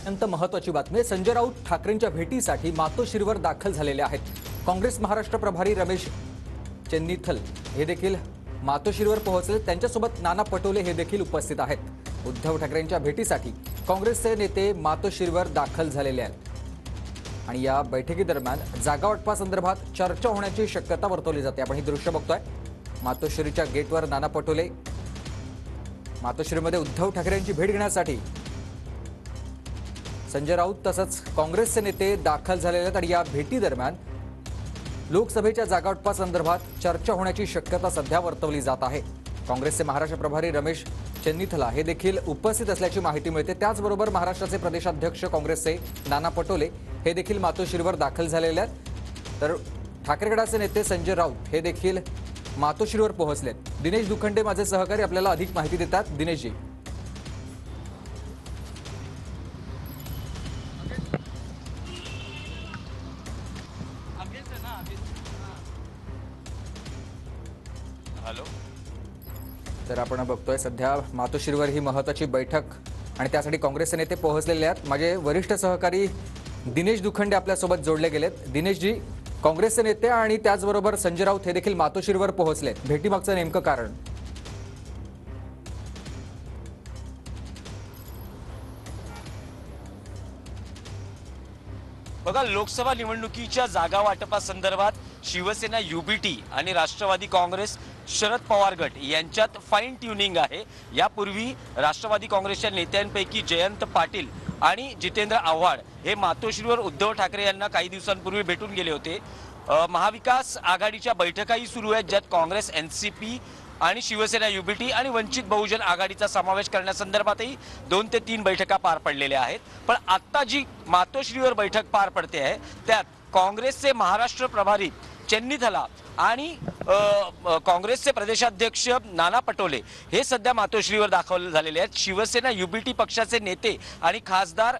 अत्यंत महत्त्वाची बातमी. संजय राऊत ठाकरेंच्या भेटीसाठी मातोश्रीवर दाखल झालेले आहेत. काँग्रेस महाराष्ट्र प्रभारी रमेश चेन्नीथल हे देखील मातोश्रीवर पोहोचले. त्यांच्यासोबत नाना पटोले हे देखील उपस्थित आहेत. उद्धव ठाकरेंच्या भेटीसाठी काँग्रेसचे नेते मातोश्रीवर दाखल झालेले आहेत आणि या बैठकीदरम्यान जागा वाटपासंदर्भात चर्चा होण्याची शक्यता वर्तवली जाते. आपण ही दृश्य बघतोय. मातोश्रीच्या गेटवर नाना पटोले मातोश्रीमध्ये उद्धव ठाकरेंची भेट घेण्यासाठी संजय राऊत तसंच काँग्रेसचे नेते दाखल झालेले आहेत आणि या भेटीदरम्यान लोकसभेच्या जागावाटपासंदर्भात चर्चा होण्याची शक्यता सध्या वर्तवली जात आहे. काँग्रेसचे महाराष्ट्र प्रभारी रमेश चेन्नीथला हे देखील उपस्थित असल्याची माहिती मिळते. त्याचबरोबर महाराष्ट्राचे प्रदेशाध्यक्ष काँग्रेसचे नाना पटोले हे देखील मातोश्रीवर दाखल झालेले आहेत. तर ठाकरे गटाचे नेते संजय राऊत हे देखील मातोश्रीवर पोहोचलेत. दिनेश दुखंडे माझे सहकारी आपल्याला अधिक माहिती देतात. दिनेशजी, हॅलो. तर आपण बघतोय सध्या मातोश्रीवर ही महत्त्वाची बैठक आणि त्यासाठी काँग्रेसचे नेते पोहोचलेले आहेत. माझे वरिष्ठ सहकारी दिनेश दुखंडे आपल्यासोबत जोडले गेलेत. दिनेशजी, काँग्रेसचे नेते आणि त्याचबरोबर संजय राऊत हे देखील मातोश्रीवर पोहोचलेत. भेटीमागचं नेमकं कारण? बघा, लोकसभा निवडणुकीच्या जागा वाटपासंदर्भात शिवसेना युबीटी आणि राष्ट्रवादी काँग्रेस शरद पवार गट यांच्यात फाईन ट्युनिंग आहे. यापूर्वी राष्ट्रवादी काँग्रेसच्या नेत्यांपैकी जयंत पाटील आणि जितेंद्र आव्हाड हे मातोश्रीवर उद्धव ठाकरे यांना काही दिवसांपूर्वी भेटून गेले होते. महाविकास आघाडीच्या बैठकाही सुरू आहेत, ज्यात काँग्रेस, एनसीपी आणि शिवसेना युबीटी आणि वंचित बहुजन आघाडीचा समावेश करण्यासंदर्भातही 2 ते 3 बैठका पार पडलेल्या आहेत. पण आता जी मातोश्रीवर बैठक पार पडते आहे त्यात काँग्रेसचे महाराष्ट्र प्रभारी चेन्नीथला आणि काँग्रेसचे प्रदेशाध्यक्ष नाना पटोले हे सध्या मातोश्रीवर दाखल झालेले आहेत. शिवसेना युबीटी पक्षाचे नेते आणि खासदार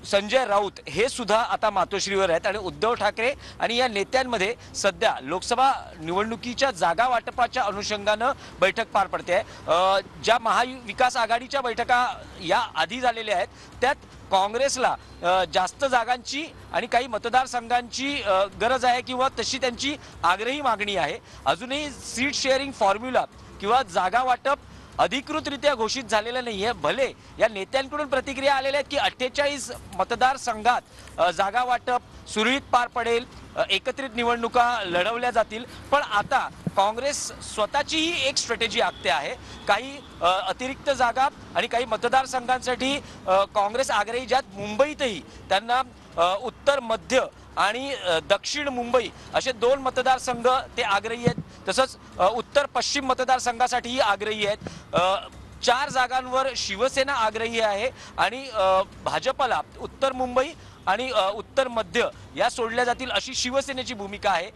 संजय राऊत हे सुद्धा आता मातोश्रीवर आहेत आणि उद्धव ठाकरे आणि या नेत्यांमध्ये सध्या लोकसभा निवडणुकीच्या जागा वाटपाच्या अनुषंगानं बैठक पार पडते आहे. ज्या महाविकास आघाडीच्या बैठका या आधी झालेल्या आहेत त्यात काँग्रेसला जास्त जागांची आणि काही मतदारसंघांची गरज आहे किंवा तशी त्यांची आग्रही मागणी आहे. अजूनही सीट शेअरिंग फॉर्म्युला किंवा जागा वाटप अधिकृतरित्या घोषित झालेलं नाहीये. भले या नेत्यांकडून प्रतिक्रिया आलेल्या आहेत की 48 मतदारसंघात जागा वाटप सुरळीत पार पडेल, एकत्रित निवडणुका लढवल्या जातील. पण आता काँग्रेस स्वतःचीही एक स्ट्रॅटेजी आखते आहे. काही अतिरिक्त जागा आणि काही मतदारसंघांसाठी काँग्रेस आग्रही, ज्यात मुंबईतही त्यांना उत्तर, मध्य आणि दक्षिण मुंबई असे 2 मतदारसंघ ते आग्रही आहेत. तसंच उत्तर पश्चिम मतदारसंघासाठीही आग्रही आहेत. 4 जागांवर शिवसेना आग्रही आहे आणि भाजपला उत्तर मुंबई आणि उत्तर मध्य या सोडल्या जातील अशी शिवसेनेची भूमिका आहे.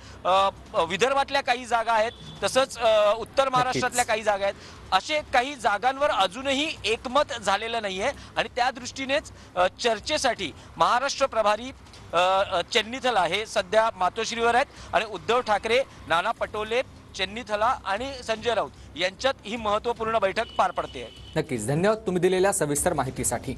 विदर्भातल्या काही जागा आहेत, तसंच उत्तर महाराष्ट्रातल्या काही जागा आहेत. असे काही जागांवर अजूनही एकमत झालेलं नाहीये आणि त्या दृष्टीनेच चर्चेसाठी महाराष्ट्र प्रभारी चेन्नीथला हे सध्या मातोश्रीवर आहेत आणि उद्धव ठाकरे, नाना पटोले, चेन्नीथला आणि संजय राऊत यांच्यात ही महत्त्वपूर्ण बैठक पार पडते आहे. नक्कीच, धन्यवाद तुम्ही दिलेल्या सविस्तर माहितीसाठी.